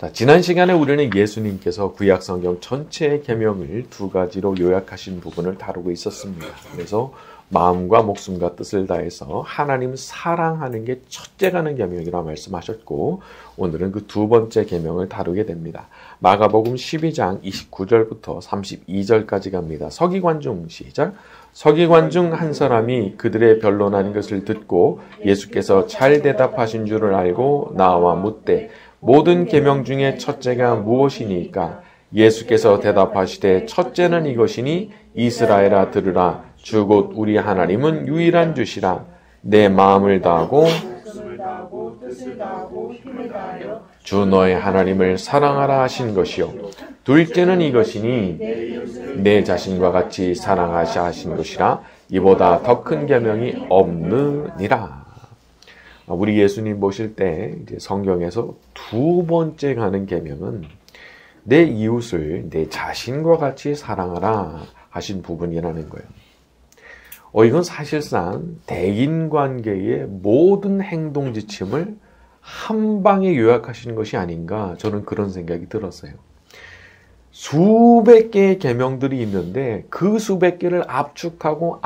자, 지난 시간에 우리는 예수님께서 구약 성경 전체의 계명을 두 가지로 요약하신 부분을 다루고 있었습니다. 그래서 마음과 목숨과 뜻을 다해서 하나님 사랑하는 게 첫째라는 계명이라고 말씀하셨고, 오늘은 그 두 번째 계명을 다루게 됩니다. 마가복음 12장 29절부터 32절까지 갑니다. 서기관 중 시작. 서기관 중 한 사람이 그들의 변론하는 것을 듣고 예수께서 잘 대답하신 줄을 알고 나와 묻되 모든 계명 중에 첫째가 무엇이니까? 예수께서 대답하시되 첫째는 이것이니 이스라엘아 들으라. 주 곧 우리 하나님은 유일한 주시라. 내 마음을 다하고 뜻을 다하고 힘을 다하여 주 너의 하나님을 사랑하라 하신 것이요. 둘째는 이것이니 내 자신과 같이 사랑하자 하신 것이라. 이보다 더 큰 계명이 없느니라. 우리 예수님 보실 때 이제 성경에서 두 번째 가는 계명은 내 이웃을 내 자신과 같이 사랑하라 하신 부분이라는 거예요. 이건 사실상 대인관계의 모든 행동 지침을 한 방에 요약하시는 것이 아닌가, 저는 그런 생각이 들었어요. 수백 개의 계명들이 있는데 그 수백 개를 압축하고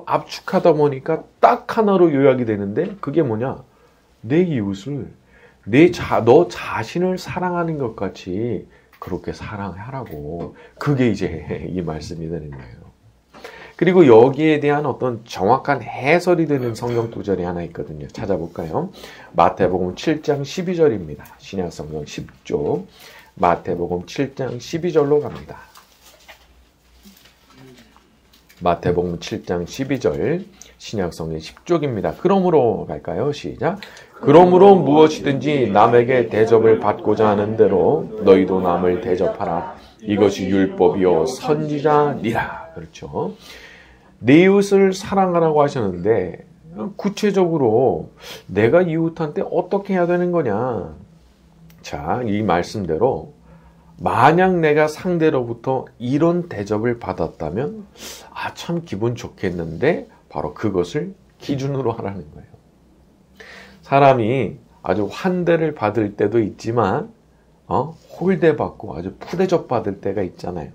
압축하다 보니까 딱 하나로 요약이 되는데, 그게 뭐냐? 내 이웃을 너 자신을 사랑하는 것 같이 그렇게 사랑하라고. 그게 이제 이 말씀이 되는 거예요. 그리고 여기에 대한 어떤 정확한 해설이 되는 성경 구절이 하나 있거든요. 찾아볼까요? 마태복음 7장 12절입니다. 신약 성경 10조 마태복음 7장 12절로 갑니다. 마태복음 7장 12절 신약 성경 10쪽입니다. 그러므로 갈까요? 시작. 그러므로 무엇이든지 남에게 대접을 받고자 하는 대로 너희도 남을 대접하라. 이것이 율법이요 선지자니라. 그렇죠. 내 이웃을 사랑하라고 하셨는데, 구체적으로 내가 이웃한테 어떻게 해야 되는 거냐? 자, 이 말씀대로 만약 내가 상대로부터 이런 대접을 받았다면 참 기분 좋겠는데, 바로 그것을 기준으로 하라는 거예요. 사람이 아주 환대를 받을 때도 있지만 홀대받고 아주 푸대접 받을 때가 있잖아요.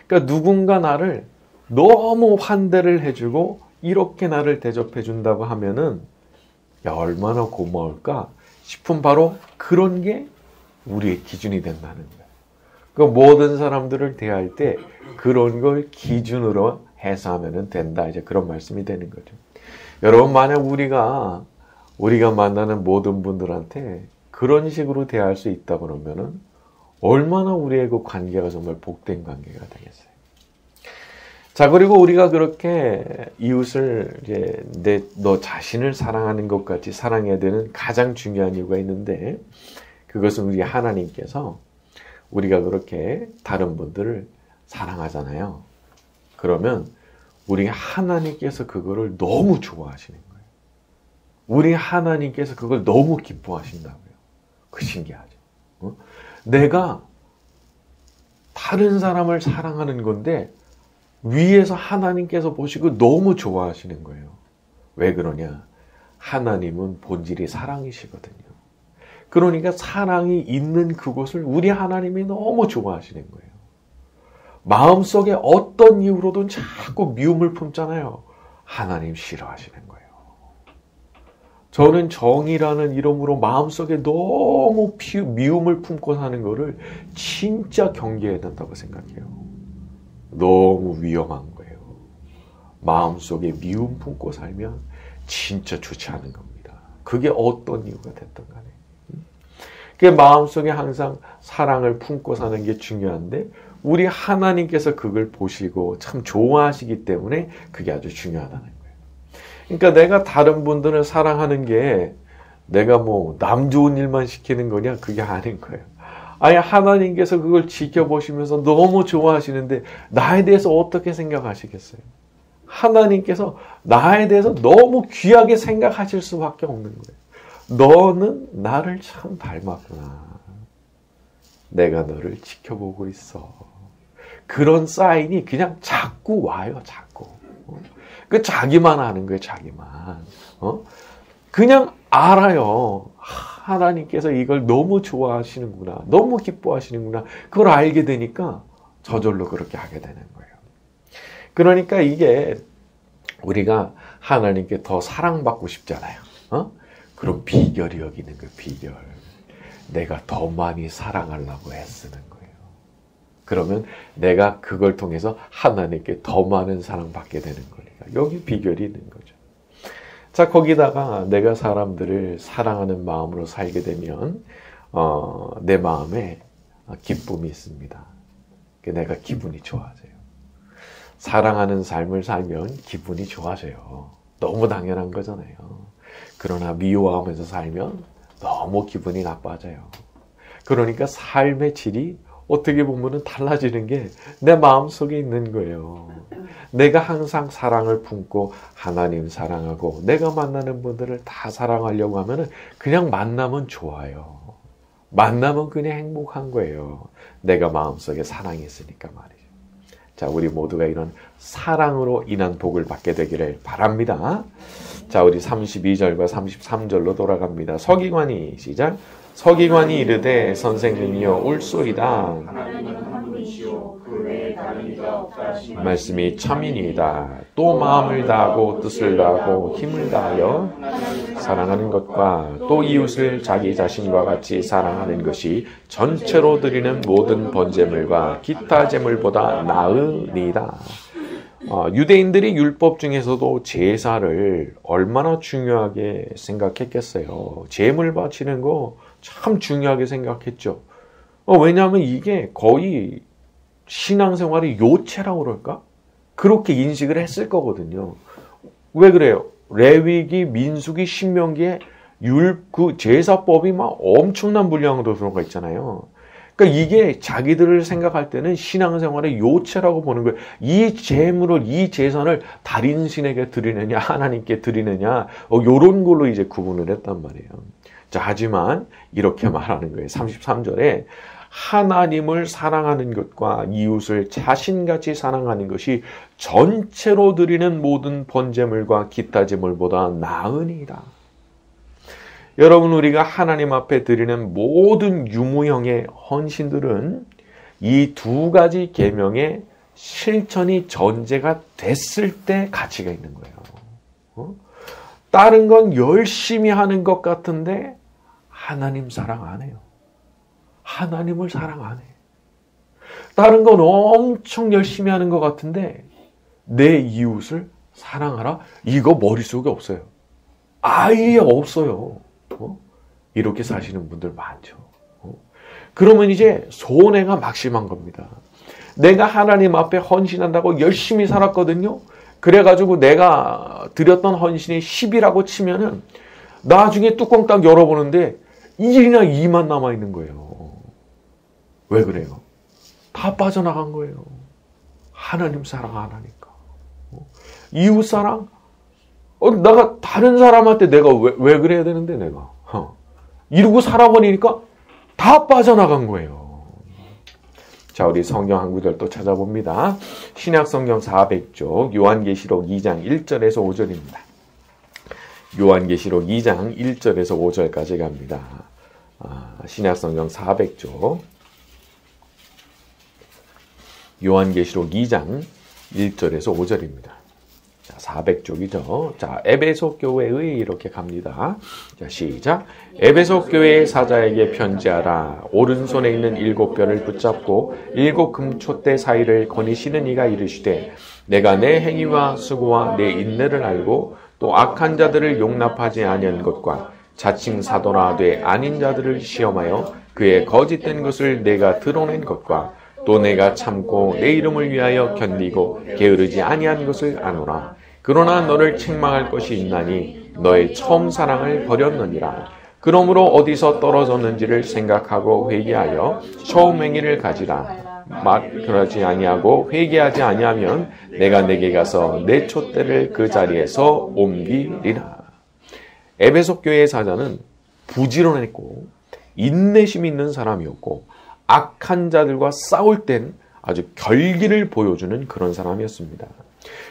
그러니까 누군가 나를 너무 환대를 해주고 이렇게 나를 대접해 준다고 하면은 얼마나 고마울까 싶은, 바로 그런 게 우리의 기준이 된다는 거예요. 그 모든 사람들을 대할 때 그런 걸 기준으로 해서 하면 된다, 이제 그런 말씀이 되는 거죠. 여러분, 만약 우리가 만나는 모든 분들한테 그런 식으로 대할 수 있다 그러면은 얼마나 우리의 그 관계가 정말 복된 관계가 되겠어요. 자, 그리고 우리가 그렇게 이웃을 이제 너 자신을 사랑하는 것 같이 사랑해야 되는 가장 중요한 이유가 있는데, 그것은 우리 하나님께서 우리가 그렇게 다른 분들을 사랑하잖아요. 그러면 우리 하나님께서 그거를 너무 좋아하시는 거예요. 우리 하나님께서 그걸 너무 기뻐하신다고요. 그 신기하죠. 내가 다른 사람을 사랑하는 건데 위에서 하나님께서 보시고 너무 좋아하시는 거예요. 왜 그러냐? 하나님은 본질이 사랑이시거든요. 그러니까 사랑이 있는 그곳을 우리 하나님이 너무 좋아하시는 거예요. 마음속에 어떤 이유로든 자꾸 미움을 품잖아요. 하나님 싫어하시는 거예요. 저는 정의라는 이름으로 마음속에 너무 미움을 품고 사는 거를 진짜 경계해야 된다고 생각해요. 너무 위험한 거예요. 마음속에 미움 품고 살면 진짜 좋지 않은 겁니다. 그게 어떤 이유가 됐든 간에. 그 마음속에 항상 사랑을 품고 사는 게 중요한데, 우리 하나님께서 그걸 보시고 참 좋아하시기 때문에 그게 아주 중요하다는 거예요. 그러니까 내가 다른 분들을 사랑하는 게 내가 남 좋은 일만 시키는 거냐? 그게 아닌 거예요. 아니, 하나님께서 그걸 지켜보시면서 너무 좋아하시는데 나에 대해서 어떻게 생각하시겠어요? 하나님께서 나에 대해서 너무 귀하게 생각하실 수밖에 없는 거예요. 너는 나를 참 닮았구나. 내가 너를 지켜보고 있어. 그런 사인이 그냥 자꾸 와요, 자꾸. 자기만 아는 거예요, 자기만. 그냥 알아요. 하나님께서 이걸 너무 좋아하시는구나, 너무 기뻐하시는구나, 그걸 알게 되니까 저절로 그렇게 하게 되는 거예요. 그러니까 이게 우리가 하나님께 더 사랑받고 싶잖아요. 그럼 비결이 여기 있는 거예요. 비결. 내가 더 많이 사랑하려고 애쓰는 거예요. 그러면 내가 그걸 통해서 하나님께 더 많은 사랑받게 되는 거니까 여기 비결이 있는 거죠. 자, 거기다가 내가 사람들을 사랑하는 마음으로 살게 되면 내 마음에 기쁨이 있습니다. 내가 기분이 좋아져요. 사랑하는 삶을 살면 기분이 좋아져요. 너무 당연한 거잖아요. 그러나 미워하면서 살면 너무 기분이 나빠져요. 그러니까 삶의 질이 어떻게 보면 달라지는 게 내 마음속에 있는 거예요. 내가 항상 사랑을 품고 하나님 사랑하고 내가 만나는 분들을 다 사랑하려고 하면 그냥 만나면 좋아요. 만나면 그냥 행복한 거예요. 내가 마음속에 사랑이 있으니까 말이죠. 자, 우리 모두가 이런 사랑으로 인한 복을 받게 되기를 바랍니다. 자, 우리 32절과 33절로 돌아갑니다. 서기관이 시작. 서기관이 이르되 선생님이여 올소이다. 말씀이 참이니이다. 또 마음을 다하고 뜻을 다하고 힘을 다하여 사랑하는 것과 또 이웃을 자기 자신과 같이 사랑하는 것이 전체로 드리는 모든 번제물과 기타 제물보다 나으니이다. 유대인들이 율법 중에서도 제사를 얼마나 중요하게 생각했겠어요. 제물 바치는 거 참 중요하게 생각했죠. 왜냐하면 이게 거의 신앙생활의 요체라고 그럴까? 그렇게 인식을 했을 거거든요. 왜 그래요? 레위기, 민수기, 신명기에 그 제사법이 막 엄청난 분량으로 들어가 있잖아요. 그러니까 이게 자기들을 생각할 때는 신앙생활의 요체라고 보는 거예요. 이 제물을, 이 제선을 달인신에게 드리느냐, 하나님께 드리느냐, 요런 걸로 이제 구분을 했단 말이에요. 자, 하지만 이렇게 말하는 거예요. 33절에 하나님을 사랑하는 것과 이웃을 자신같이 사랑하는 것이 전체로 드리는 모든 번제물과 기타 제물보다 나으니이다. 여러분, 우리가 하나님 앞에 드리는 모든 유무형의 헌신들은 이 두 가지 계명의 실천이 전제가 됐을 때 가치가 있는 거예요. 다른 건 열심히 하는 것 같은데 하나님 사랑 안 해요. 하나님을 사랑 안 해. 다른 건 엄청 열심히 하는 것 같은데 내 이웃을 사랑하라? 이거 머릿속에 없어요. 아예 없어요. 이렇게 사시는 분들 많죠. 그러면 이제 손해가 막심한 겁니다. 내가 하나님 앞에 헌신한다고 열심히 살았거든요. 그래가지고 내가 드렸던 헌신이 10이라고 치면은 나중에 뚜껑 딱 열어보는데 1이나 2만 남아있는 거예요. 왜 그래요? 다 빠져나간 거예요. 하나님 사랑 안 하니까. 이웃 사랑? 내가 다른 사람한테 내가 왜 그래야 되는데 내가. 이러고 살아버리니까 다 빠져나간 거예요. 자, 우리 성경 한 구절 또 찾아봅니다. 신약 성경 400쪽 요한계시록 2장 1절에서 5절입니다. 요한계시록 2장 1절에서 5절까지 갑니다. 신약 성경 400쪽 요한계시록 2장 1절에서 5절입니다. 자, 400쪽이죠. 자, 에베소 교회의 이렇게 갑니다. 자, 시작. 에베소 교회의 사자에게 편지하라. 오른손에 있는 7뼈를 붙잡고 7 금촛대 사이를 거니시는 이가 이르시되 내가 내 행위와 수고와 내 인내를 알고 또 악한 자들을 용납하지 아니한 것과 자칭 사도나 되 아닌 자들을 시험하여 그의 거짓된 것을 내가 드러낸 것과 또 내가 참고 내 이름을 위하여 견디고 게으르지 아니한 것을 아노라. 그러나 너를 책망할 것이 있나니 너의 처음 사랑을 버렸느니라. 그러므로 어디서 떨어졌는지를 생각하고 회개하여 처음 행위를 가지라. 그러지 아니하고 회개하지 아니하면 내가 내게 가서 내 촛대를 그 자리에서 옮기리라. 에베소 교회의 사자는 부지런했고 인내심 있는 사람이었고 악한 자들과 싸울 땐 아주 결기를 보여주는 그런 사람이었습니다.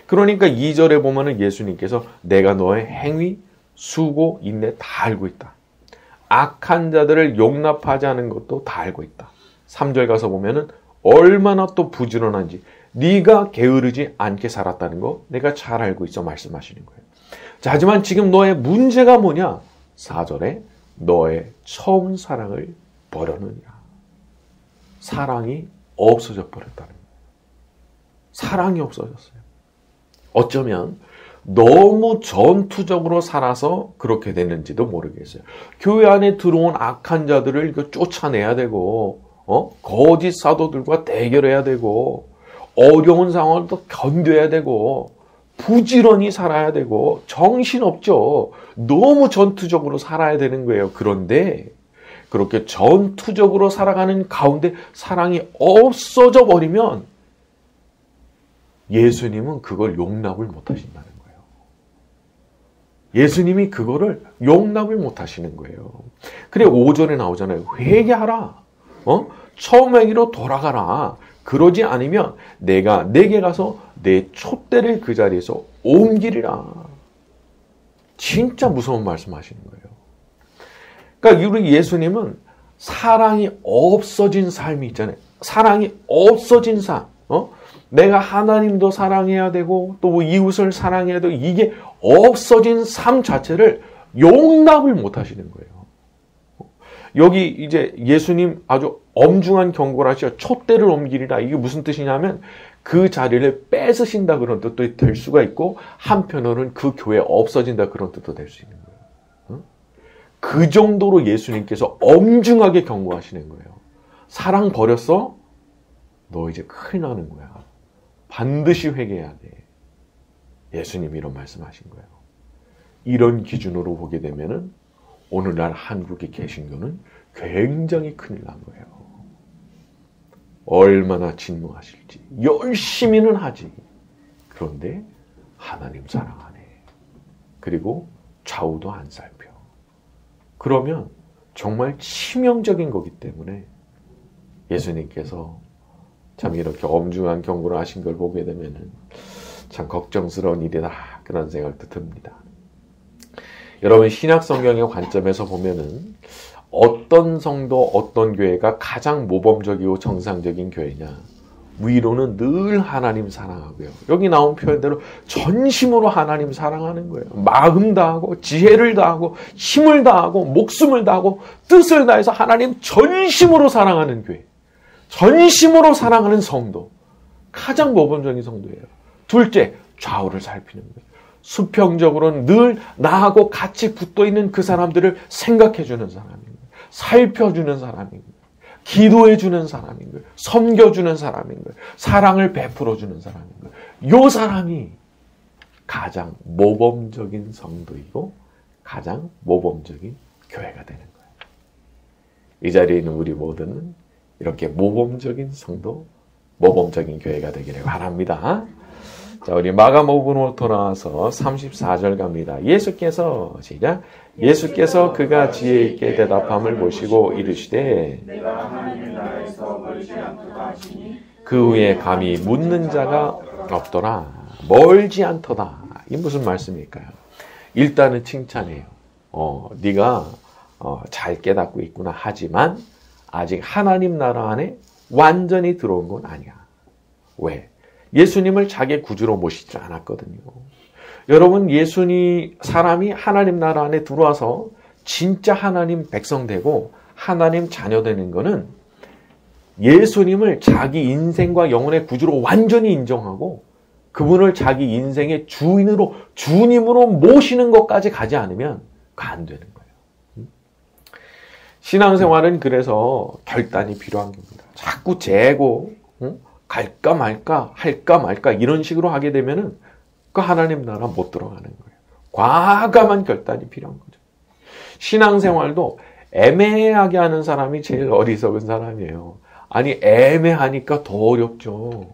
그러니까 2절에 보면은 예수님께서 내가 너의 행위, 수고, 인내 다 알고 있다. 악한 자들을 용납하지 않은 것도 다 알고 있다. 3절 가서 보면은 얼마나 또 부지런한지 네가 게으르지 않게 살았다는 거 내가 잘 알고 있어 말씀하시는 거예요. 자, 하지만 지금 너의 문제가 뭐냐? 4절에 너의 처음 사랑을 버렸느냐. 사랑이 없어져 버렸다는 거예요. 사랑이 없어졌어요. 어쩌면 너무 전투적으로 살아서 그렇게 됐는지도 모르겠어요. 교회 안에 들어온 악한 자들을 쫓아내야 되고, 거짓 사도들과 대결해야 되고, 어려운 상황을 또 견뎌야 되고, 부지런히 살아야 되고, 정신없죠. 너무 전투적으로 살아야 되는 거예요. 그런데 그렇게 전투적으로 살아가는 가운데 사랑이 없어져 버리면 예수님은 그걸 용납을 못 하신다는 거예요. 예수님이 그거를 용납을 못 하시는 거예요. 그래 5절에 나오잖아요. 회개하라. 처음 행위로 돌아가라. 그러지 않으면 내가 내게 가서 내 촛대를 그 자리에서 옮기리라. 진짜 무서운 말씀하시는 거예요. 그러니까 우리 예수님은 사랑이 없어진 삶이 있잖아요. 사랑이 없어진 삶. 내가 하나님도 사랑해야 되고 또 이웃을 사랑해야 되고 이게 없어진 삶 자체를 용납을 못 하시는 거예요. 여기 이제 예수님 아주 엄중한 경고를 하시죠. 촛대를 옮기리라. 이게 무슨 뜻이냐면 그 자리를 뺏으신다 그런 뜻도 될 수가 있고 한편으로는 그 교회 없어진다 그런 뜻도 될 수 있는 거예요. 그 정도로 예수님께서 엄중하게 경고하시는 거예요. 사랑 버렸어? 너 이제 큰일 나는 거야. 반드시 회개해야 돼. 예수님이 이런 말씀하신 거예요. 이런 기준으로 보게 되면은 오늘날 한국의 개신교는 굉장히 큰일 난 거예요. 얼마나 진노하실지. 열심히는 하지. 그런데 하나님 사랑 안 해. 그리고 좌우도 안 살펴. 그러면 정말 치명적인 거기 때문에 예수님께서 참 이렇게 엄중한 경고를 하신 걸 보게 되면은 참 걱정스러운 일이다. 그런 생각도 듭니다. 여러분 신약 성경의 관점에서 보면은 어떤 성도, 어떤 교회가 가장 모범적이고 정상적인 교회냐? 위로는 늘 하나님 사랑하고요. 여기 나온 표현대로 전심으로 하나님 사랑하는 거예요. 마음 다하고 지혜를 다하고 힘을 다하고 목숨을 다하고 뜻을 다해서 하나님 전심으로 사랑하는 교회. 전심으로 사랑하는 성도. 가장 모범적인 성도예요. 둘째, 좌우를 살피는 거예요. 수평적으로는 늘 나하고 같이 붙어있는 그 사람들을 생각해주는 사람인 거예요. 살펴주는 사람인 거예요. 기도해주는 사람인 거예요. 섬겨주는 사람인 거예요. 사랑을 베풀어주는 사람인 거예요. 이 사람이 가장 모범적인 성도이고 가장 모범적인 교회가 되는 거예요. 이 자리에 있는 우리 모두는 이렇게 모범적인 성도, 모범적인 교회가 되기를 바랍니다. 자, 우리 마가복음으로 돌아와서 34절 갑니다. 예수께서 시작. 예수께서 그가 지혜 있게 대답함을 보시고 이르시되 내가 하나님의 나라에서 멀지 않도다 하시니 그 후에 감히 묻는 자가 없더라. 멀지 않도다. 이게 무슨 말씀일까요? 일단은 칭찬해요. 네가 잘 깨닫고 있구나. 하지만 아직 하나님 나라 안에 완전히 들어온 건 아니야. 왜? 예수님을 자기 구주로 모시지 않았거든요. 여러분, 사람이 하나님 나라 안에 들어와서 진짜 하나님 백성 되고 하나님 자녀 되는 거는 예수님을 자기 인생과 영혼의 구주로 완전히 인정하고 그분을 자기 인생의 주인으로, 주님으로 모시는 것까지 가지 않으면 안 되는 거예요. 신앙생활은 그래서 결단이 필요한 겁니다. 자꾸 재고, 갈까 말까, 할까 말까 이런 식으로 하게 되면은 그 하나님 나라 못 들어가는 거예요. 과감한 결단이 필요한 거죠. 신앙생활도 애매하게 하는 사람이 제일 어리석은 사람이에요. 아니 애매하니까 더 어렵죠.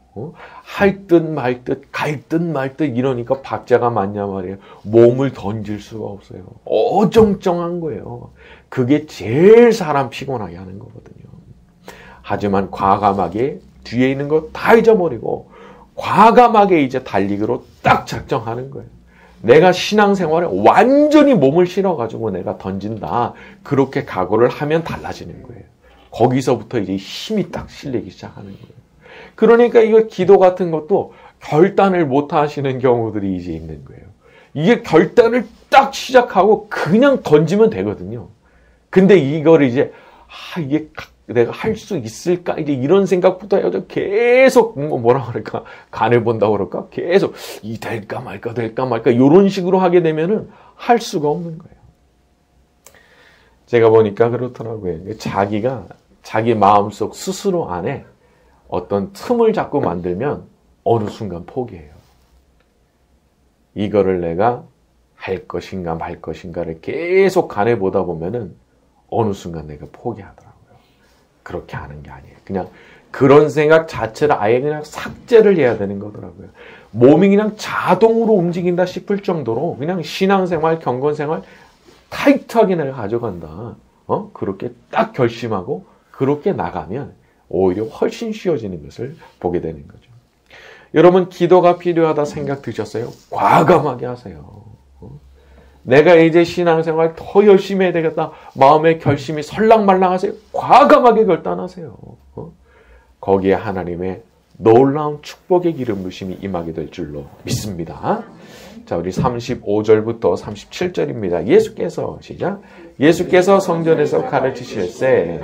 할 듯 말 듯, 갈 듯 말 듯 이러니까 박자가 맞냐 말이에요. 몸을 던질 수가 없어요. 어정쩡한 거예요. 그게 제일 사람 피곤하게 하는 거거든요. 하지만 과감하게 뒤에 있는 거 다 잊어버리고 과감하게 이제 달리기로 딱 작정하는 거예요. 내가 신앙생활에 완전히 몸을 실어가지고 내가 던진다. 그렇게 각오를 하면 달라지는 거예요. 거기서부터 이제 힘이 딱 실리기 시작하는 거예요. 그러니까 이거 기도 같은 것도 결단을 못 하시는 경우들이 이제 있는 거예요. 이게 결단을 딱 시작하고 그냥 던지면 되거든요. 근데 이걸 이제 이게 내가 할 수 있을까? 이제 이런 생각부터 해가지고 계속 뭐라 그럴까? 간을 본다고 그럴까? 계속 이 될까 말까 이런 식으로 하게 되면은 할 수가 없는 거예요. 제가 보니까 그렇더라고요. 자기가 자기 마음속 스스로 안에 어떤 틈을 자꾸 만들면 어느 순간 포기해요. 이거를 내가 할 것인가 말 것인가를 계속 간에 보다 보면은 어느 순간 내가 포기하더라고요. 그렇게 하는 게 아니에요. 그냥 그런 생각 자체를 아예 그냥 삭제를 해야 되는 거더라고요. 몸이 그냥 자동으로 움직인다 싶을 정도로 그냥 신앙생활, 경건생활 타이트하게 내가 가져간다. 그렇게 딱 결심하고 그렇게 나가면 오히려 훨씬 쉬워지는 것을 보게 되는 거죠. 여러분 기도가 필요하다 생각 드셨어요? 과감하게 하세요. 내가 이제 신앙생활 더 열심히 해야 되겠다. 마음의 결심이 설랑말랑하세요. 과감하게 결단하세요. 거기에 하나님의 놀라운 축복의 기름 부심이 임하게 될 줄로 믿습니다. 자, 우리 35절부터 37절입니다. 예수께서 시작. 예수께서 성전에서 가르치실세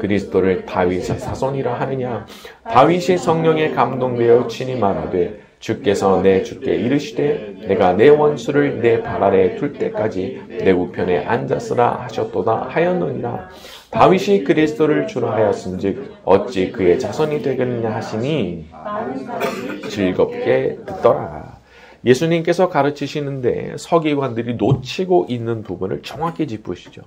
그리스도를 다윗의 자손이라 하느냐. 다윗이 성령에 감동되어 친히 말하되 주께서 내 주께 이르시되 내가 내 원수를 내 발 아래 둘 때까지 내 우편에 앉았으라 하셨도다 하였느니라. 다윗이 그리스도를 주라 하였은즉 어찌 그의 자손이 되겠느냐 하시니 즐겁게 듣더라. 예수님께서 가르치시는데 서기관들이 놓치고 있는 부분을 정확히 짚으시죠.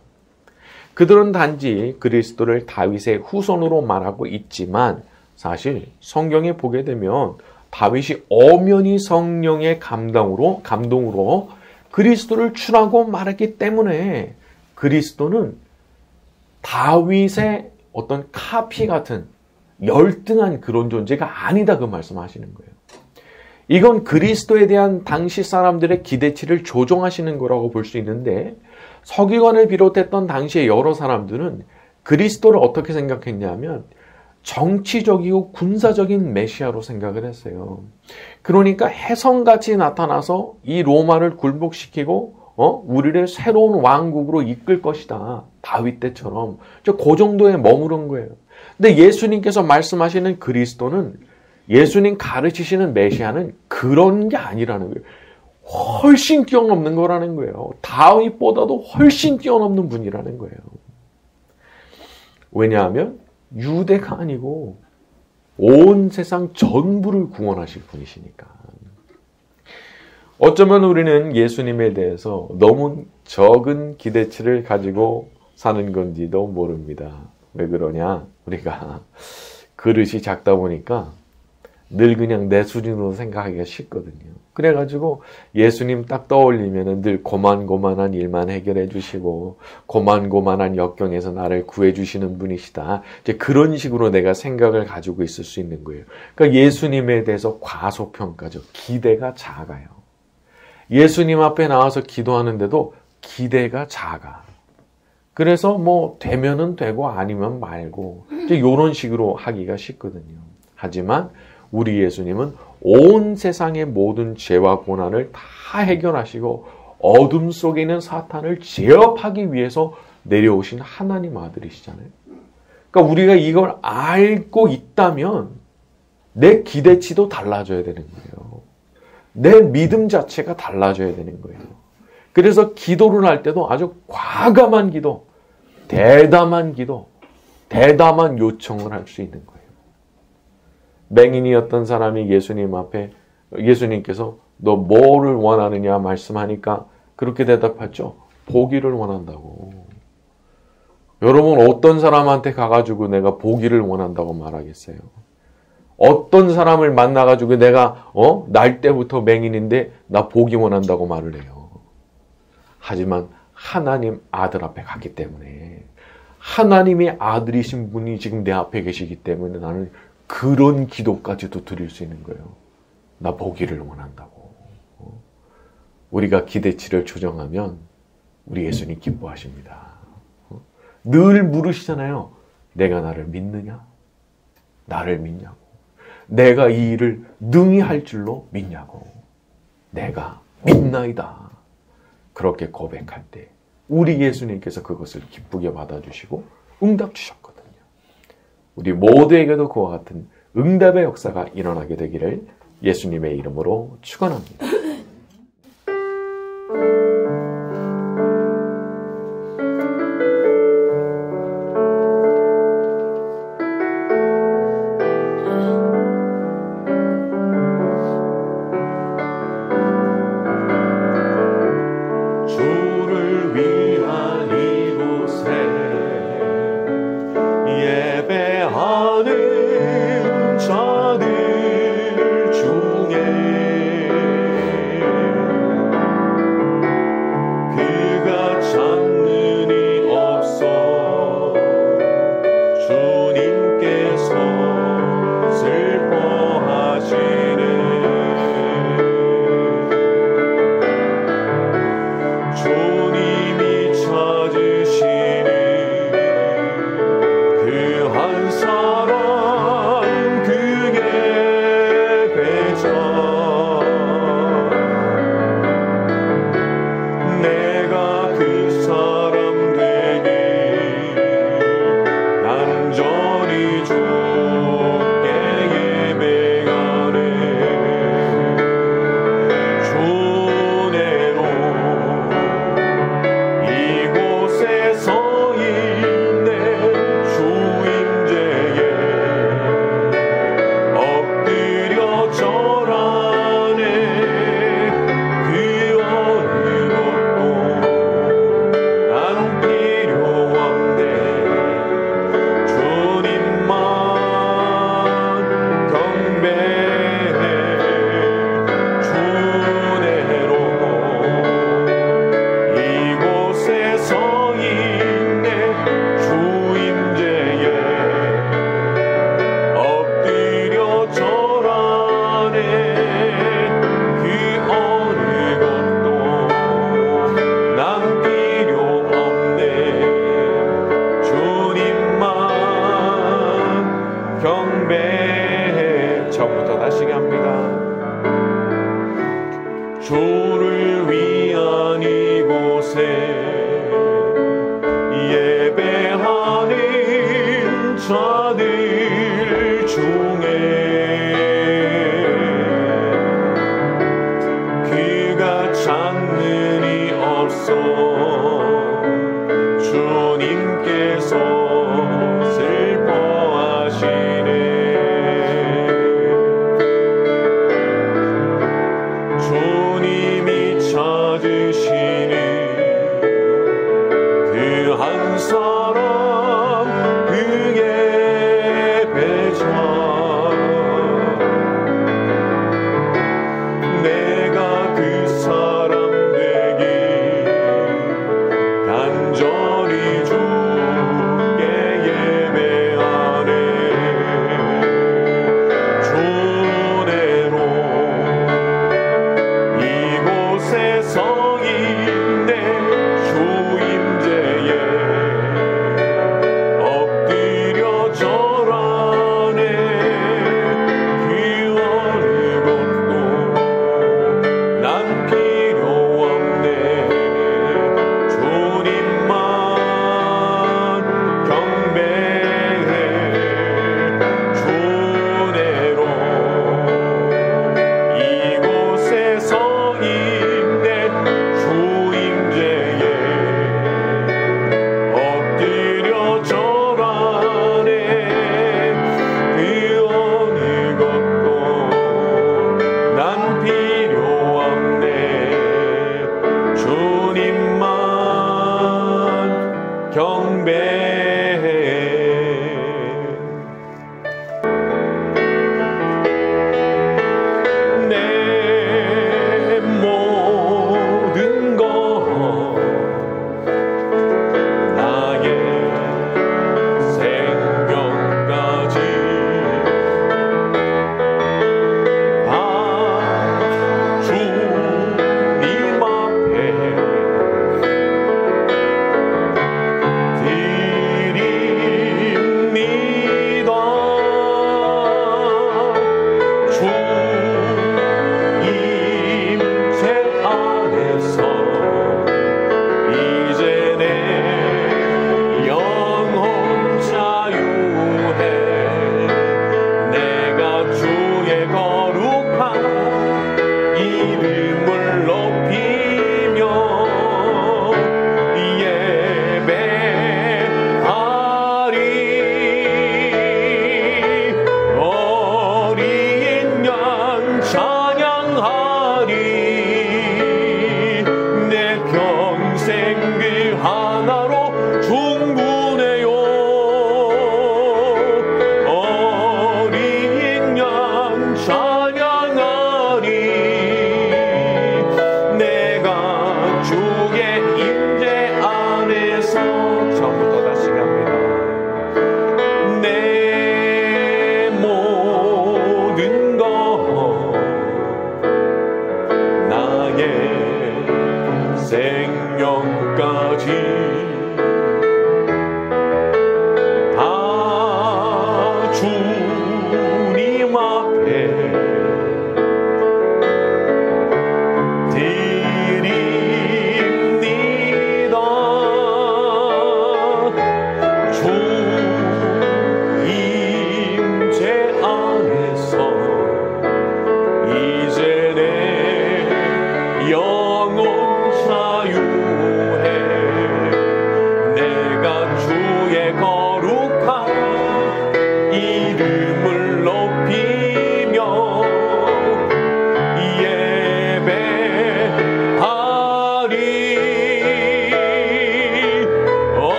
그들은 단지 그리스도를 다윗의 후손으로 말하고 있지만 사실 성경에 보게 되면 다윗이 엄연히 성령의 감동으로 그리스도를 주라고 말했기 때문에 그리스도는 다윗의 어떤 카피 같은 열등한 그런 존재가 아니다 그 말씀하시는 거예요. 이건 그리스도에 대한 당시 사람들의 기대치를 조종하시는 거라고 볼 수 있는데 서기관을 비롯했던 당시의 여러 사람들은 그리스도를 어떻게 생각했냐면 정치적이고 군사적인 메시아로 생각을 했어요. 그러니까 혜성같이 나타나서 이 로마를 굴복시키고 우리를 새로운 왕국으로 이끌 것이다. 다윗 때처럼. 그 정도에 머무른 거예요. 근데 예수님께서 말씀하시는 그리스도는 예수님 가르치시는 메시아는 그런 게 아니라는 거예요. 훨씬 뛰어넘는 거라는 거예요. 다윗보다도 훨씬 뛰어넘는 분이라는 거예요. 왜냐하면 유대가 아니고 온 세상 전부를 구원하실 분이시니까. 어쩌면 우리는 예수님에 대해서 너무 적은 기대치를 가지고 사는 건지도 모릅니다. 왜 그러냐? 우리가 그릇이 작다 보니까 늘 그냥 내 수준으로 생각하기가 쉽거든요. 그래가지고 예수님 딱 떠올리면은 늘 고만고만한 일만 해결해 주시고 고만고만한 역경에서 나를 구해 주시는 분이시다. 이제 그런 식으로 내가 생각을 가지고 있을 수 있는 거예요. 그러니까 예수님에 대해서 과소평가죠. 기대가 작아요. 예수님 앞에 나와서 기도하는데도 기대가 작아. 그래서 뭐 되면은 되고 아니면 말고 이제 이런 식으로 하기가 쉽거든요. 하지만 우리 예수님은 온 세상의 모든 죄와 고난을 다 해결하시고 어둠 속에 있는 사탄을 제압하기 위해서 내려오신 하나님 아들이시잖아요. 그러니까 우리가 이걸 알고 있다면 내 기대치도 달라져야 되는 거예요. 내 믿음 자체가 달라져야 되는 거예요. 그래서 기도를 할 때도 아주 과감한 기도, 대담한 기도, 대담한 요청을 할 수 있는 거예요. 맹인이었던 사람이 예수님 앞에 예수님께서 너 뭐를 원하느냐 말씀하니까 그렇게 대답했죠. 보기를 원한다고. 여러분 어떤 사람한테 가가지고 내가 보기를 원한다고 말하겠어요? 어떤 사람을 만나가지고 내가 날 때부터 맹인인데 나 보기 원한다고 말을 해요. 하지만 하나님 아들 앞에 갔기 때문에 하나님의 아들이신 분이 지금 내 앞에 계시기 때문에 나는 그런 기도까지도 드릴 수 있는 거예요. 나 보기를 원한다고. 우리가 기대치를 조정하면 우리 예수님 기뻐하십니다. 늘 물으시잖아요. 내가 나를 믿느냐? 나를 믿냐고. 내가 이 일을 능히 할 줄로 믿냐고. 내가 믿나이다. 그렇게 고백할 때 우리 예수님께서 그것을 기쁘게 받아주시고 응답 주셨거든요. 우리 모두에게도 그와 같은 응답의 역사가 일어나게 되기를 예수님의 이름으로 축원합니다.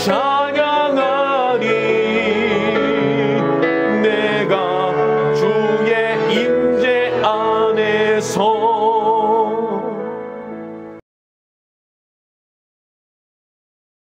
참